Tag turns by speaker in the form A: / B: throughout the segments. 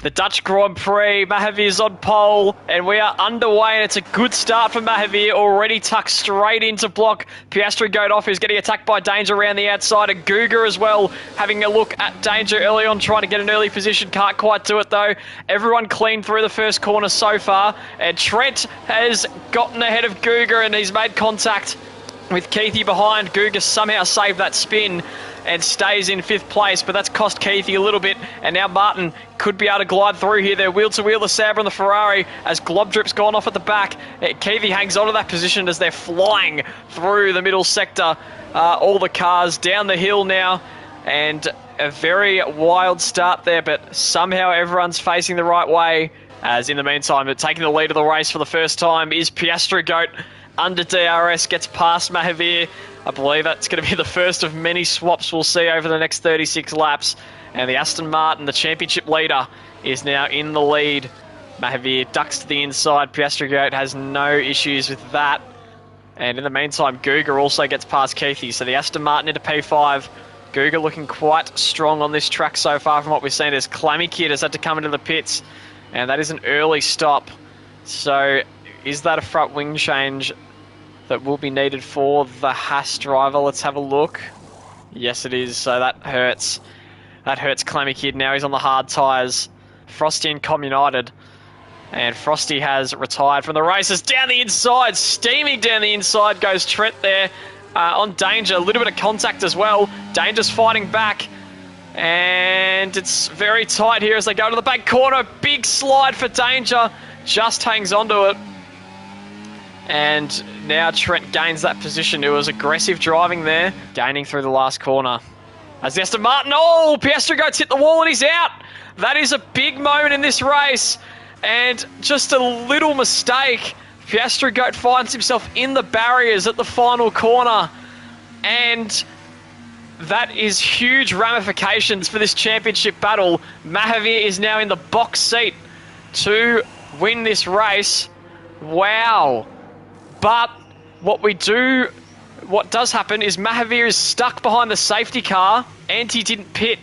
A: The Dutch Grand Prix, Mahavir's on pole, and we are underway, and it's a good start for Mahavir, already tucked straight into block. Piastri Goat off, who's getting attacked by Danger around the outside, and Guga as well, having a look at Danger early on, trying to get an early position, can't quite do it though. Everyone clean through the first corner so far, and Trent has gotten ahead of Guga, and he's made contact with Keithy behind. Guga somehow saved that spin and stays in 5th place, but that's cost Keithy a little bit, and now Martin could be able to glide through here. They're wheel-to-wheel, the Sauber and the Ferrari, as Globdrip's gone off at the back. Keithy hangs onto that position as they're flying through the middle sector. All the cars down the hill now, and a very wild start there, but somehow everyone's facing the right way, as in the meantime, taking the lead of the race for the first time is Piastri Goat. Under DRS, gets past Mahavir. I believe that's going to be the first of many swaps we'll see over the next 36 laps. And the Aston Martin, the championship leader, is now in the lead. Mahavir ducks to the inside. Piastri Goat has no issues with that. And in the meantime, Guga also gets past Keithy. So the Aston Martin into P5. Guga looking quite strong on this track so far from what we've seen, as Clammy Kid has had to come into the pits. And that is an early stop. So is that a front wing change that will be needed for the Haas driver? Let's have a look. Yes, it is. So that hurts. That hurts Clammy Kid. Now he's on the hard tyres. Frosty and Com United. And Frosty has retired from the races. Down the inside, steaming down the inside goes Trent there on Danger. A little bit of contact as well. Danger's fighting back. And it's very tight here as they go to the back corner. Big slide for Danger. Just hangs onto it. And now Trent gains that position. It was aggressive driving there, gaining through the last corner. As the Aston Martin, oh, Piastri Goat's hit the wall and he's out. That is a big moment in this race. And just a little mistake, Piastri Goat finds himself in the barriers at the final corner. And that is huge ramifications for this championship battle. Mahavir is now in the box seat to win this race. Wow. But what does happen is Mahavir is stuck behind the safety car and he didn't pit.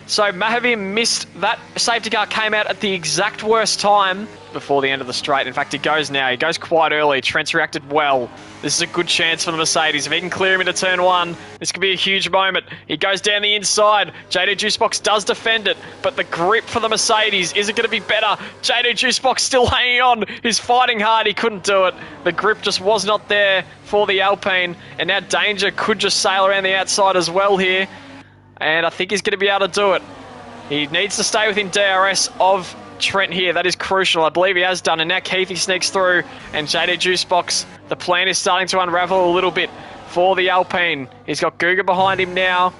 A: So Mahavir missed that. Safety car came out at the exact worst time before the end of the straight. In fact, he goes now. He goes quite early. Trent's reacted well. This is a good chance for the Mercedes. If he can clear him into turn 1, this could be a huge moment. He goes down the inside. JD Juicebox does defend it, but the grip for the Mercedes, is it going to be better? JD Juicebox still hanging on. He's fighting hard. He couldn't do it. The grip just was not there for the Alpine, and now Danger could just sail around the outside as well here. And I think he's going to be able to do it. He needs to stay within DRS of Trent here. That is crucial. I believe he has done. And now Keithy sneaks through. And JD Juicebox, the plan is starting to unravel a little bit for the Alpine. He's got Guga behind him now.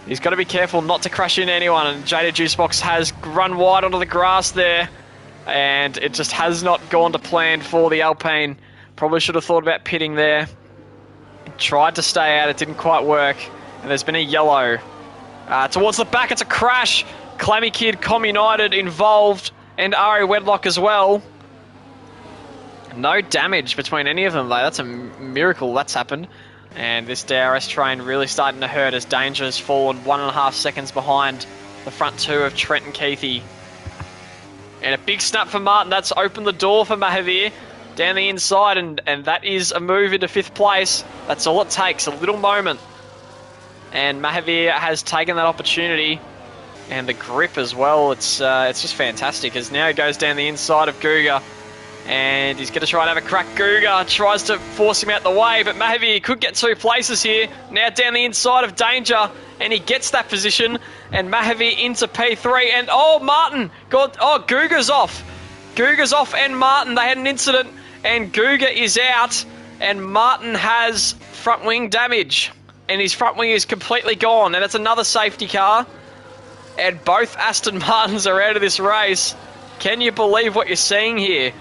A: He's got to be careful not to crash into anyone. And JD Juicebox has run wide onto the grass there. And it just has not gone to plan for the Alpine. Probably should have thought about pitting there. Tried to stay out. It didn't quite work. And there's been a yellow. Towards the back, it's a crash. Clammy Kid, Com United involved, and Ari Wedlock as well. No damage between any of them, though. That's a miracle that's happened. And this DRS train really starting to hurt as Danger has fallen 1.5 seconds behind the front two of Trent and Keithy. And a big snap for Martin. That's opened the door for Mahavir down the inside, and that is a move into 5th place. That's all it takes, a little moment. And Mahavir has taken that opportunity, and the grip as well. It's just fantastic, as now he goes down the inside of Guga, and he's going to try and have a crack. Guga tries to force him out the way, but Mahavir could get 2 places here. Now down the inside of Danger, and he gets that position, and Mahavir into P3, and oh, Martin, Guga's off. Guga's off and Martin, they had an incident, and Guga is out, and Martin has front wing damage. And his front wing is completely gone. And it's another safety car. And both Aston Martins are out of this race. Can you believe what you're seeing here?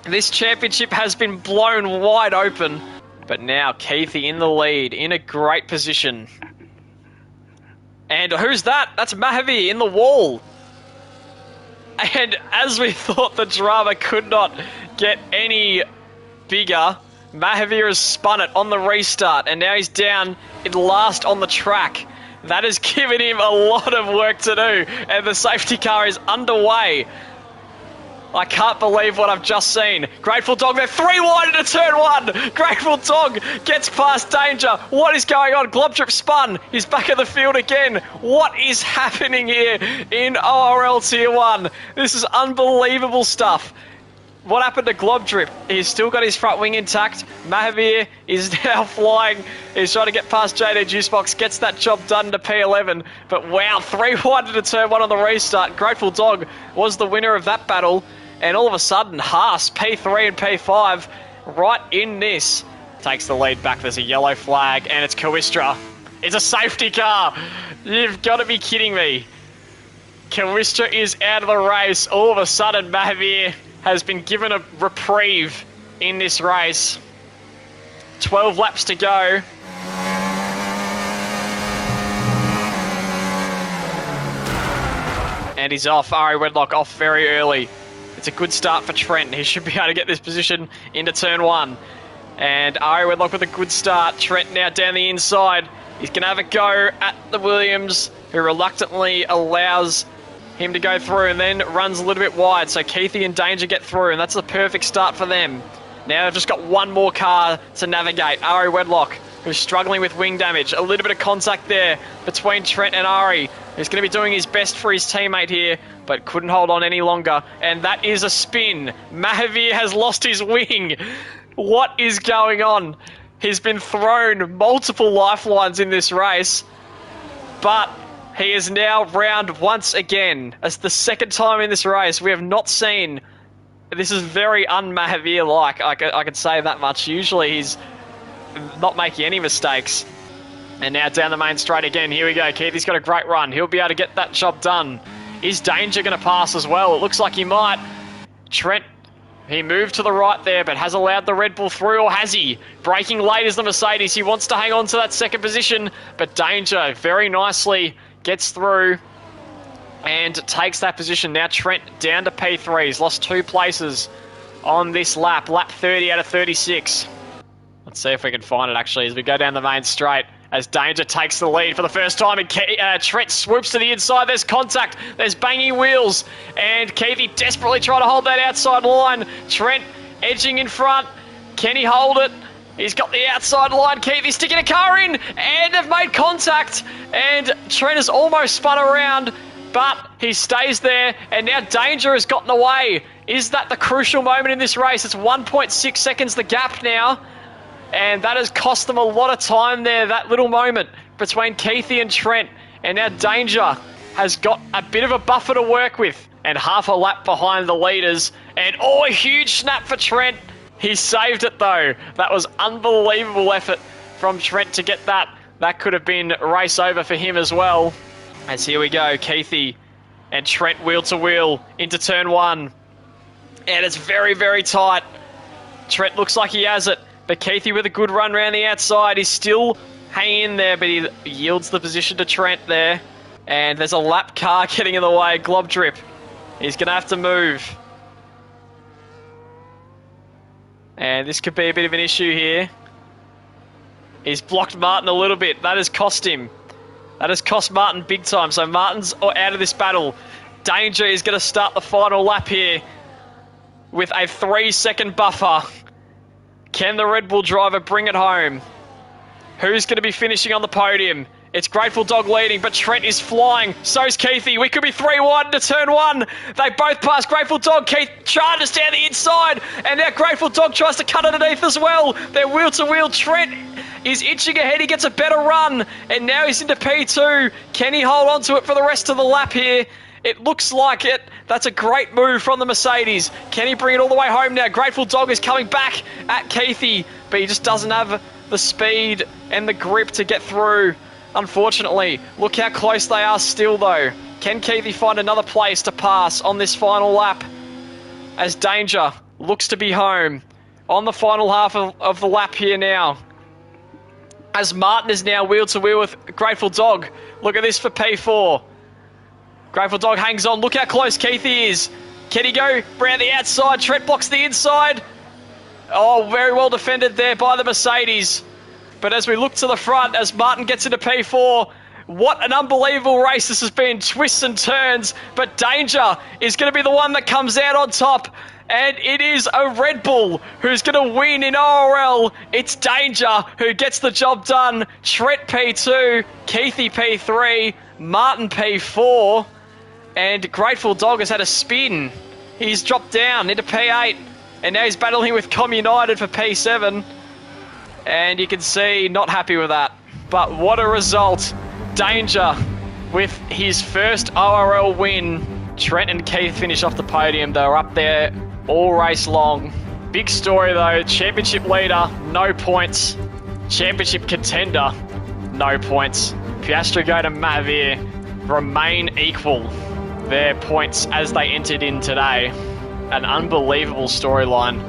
A: This championship has been blown wide open. But now Keithy in the lead, in a great position. And who's that? That's Mahavir in the wall. And as we thought the drama could not get any bigger, Mahavir has spun it on the restart, and now he's down in last on the track. That has given him a lot of work to do, and the safety car is underway. I can't believe what I've just seen. Grateful Dog, they're 3 wide into turn 1. Grateful Dog gets past Danger. What is going on? Globtrip spun. He's back in the field again. What is happening here in ORL Tier 1? This is unbelievable stuff. What happened to Globtrip? He's still got his front wing intact. Mahavir is now flying. He's trying to get past JD Juicebox. Gets that job done to P11. But wow, 3 wide into turn 1 on the restart. Grateful Dog was the winner of that battle. And all of a sudden, Haas, P3 and P5, right in this. Takes the lead back. There's a yellow flag, and it's Kawhistra. It's a safety car. You've got to be kidding me. Kawhistra is out of the race. All of a sudden, Mahavir has been given a reprieve in this race. 12 laps to go. And he's off. Ari Wedlock off very early. It's a good start for Trent. He should be able to get this position into turn 1. And Ari Wedlock with a good start. Trent now down the inside. He's going to have a go at the Williams, who reluctantly allows him to go through and then runs a little bit wide. So Keithy and Danger get through, and that's the perfect start for them. Now they've just got one more car to navigate. Ari Wedlock, who's struggling with wing damage. A little bit of contact there between Trent and Ari. He's going to be doing his best for his teammate here, but couldn't hold on any longer. And that is a spin. Mahavir has lost his wing. What is going on? He's been thrown multiple lifelines in this race, but he is now round once again. As the second time in this race, we have not seen... This is very un-Mahavir-like, I can say that much. Usually he's not making any mistakes. And now down the main straight again. Here we go. Keithy's got a great run. He'll be able to get that job done. Is Danger going to pass as well? It looks like he might. Trent, he moved to the right there, but has allowed the Red Bull through, or has he? Braking late as the Mercedes. He wants to hang on to that second position, but Danger very nicely gets through and takes that position. Now Trent down to P3. He's lost 2 places on this lap. Lap 30 out of 36. Let's see if we can find it, actually, as we go down the main straight. As Danger takes the lead for the first time, and Trent swoops to the inside. There's contact. There's banging wheels. And Keithy desperately trying to hold that outside line. Trent edging in front. Can he hold it? He's got the outside line. Keithy sticking a car in. And they've made contact. And Trent has almost spun around, but he stays there. And now Danger has gotten away. Is that the crucial moment in this race? It's 1.6 seconds the gap now. And that has cost them a lot of time there, that little moment between Keithy and Trent. And now Danger has got a bit of a buffer to work with. And half a lap behind the leaders. And oh, a huge snap for Trent. He saved it though. That was unbelievable effort from Trent to get that. That could have been race over for him as well. As here we go, Keithy and Trent wheel to wheel into turn 1. And it's very, very tight. Trent looks like he has it. But Keithy with a good run around the outside. He's still hanging in there, but he yields the position to Trent there. And there's a lap car getting in the way. Globtrip. He's going to have to move. And this could be a bit of an issue here. He's blocked Martin a little bit. That has cost him. That has cost Martin big time. So Martin's out of this battle. Danger is going to start the final lap here with a 3-second buffer. Can the Red Bull driver bring it home? Who's going to be finishing on the podium? It's Grateful Dog leading, but Trent is flying. So's Keithy. We could be 3 wide into turn 1. They both pass Grateful Dog. Keith charges down the inside, and now Grateful Dog tries to cut underneath as well. They're wheel to wheel. Trent is inching ahead. He gets a better run, and now he's into P2. Can he hold on to it for the rest of the lap here? It looks like it. That's a great move from the Mercedes. Can he bring it all the way home now? Grateful Dog is coming back at Keithy, but he just doesn't have the speed and the grip to get through, unfortunately. Look how close they are still, though. Can Keithy find another place to pass on this final lap? As Danger looks to be home on the final half of the lap here now. As Martin is now wheel to wheel with Grateful Dog. Look at this for P4. Grateful Dog hangs on. Look how close Keithy is. Can he go around the outside? Trent blocks the inside. Oh, very well defended there by the Mercedes. But as we look to the front, as Martin gets into P4, What an unbelievable race this has been. Twists and turns, but Danger is going to be the one that comes out on top. And it is a Red Bull who's going to win in ORL. It's Danger who gets the job done. Trent P2, Keithy P3, Martin P4. And Grateful Dog has had a spin. He's dropped down into P8. And now he's battling with Com United for P7. And you can see, not happy with that. But what a result. Danger with his first ORL win. Trent and Keith finish off the podium. They were up there all race long. Big story though. Championship leader, no points. Championship contender, no points. Piastri Goat and Mahavir remain equal. Their points as they entered in today. An unbelievable storyline.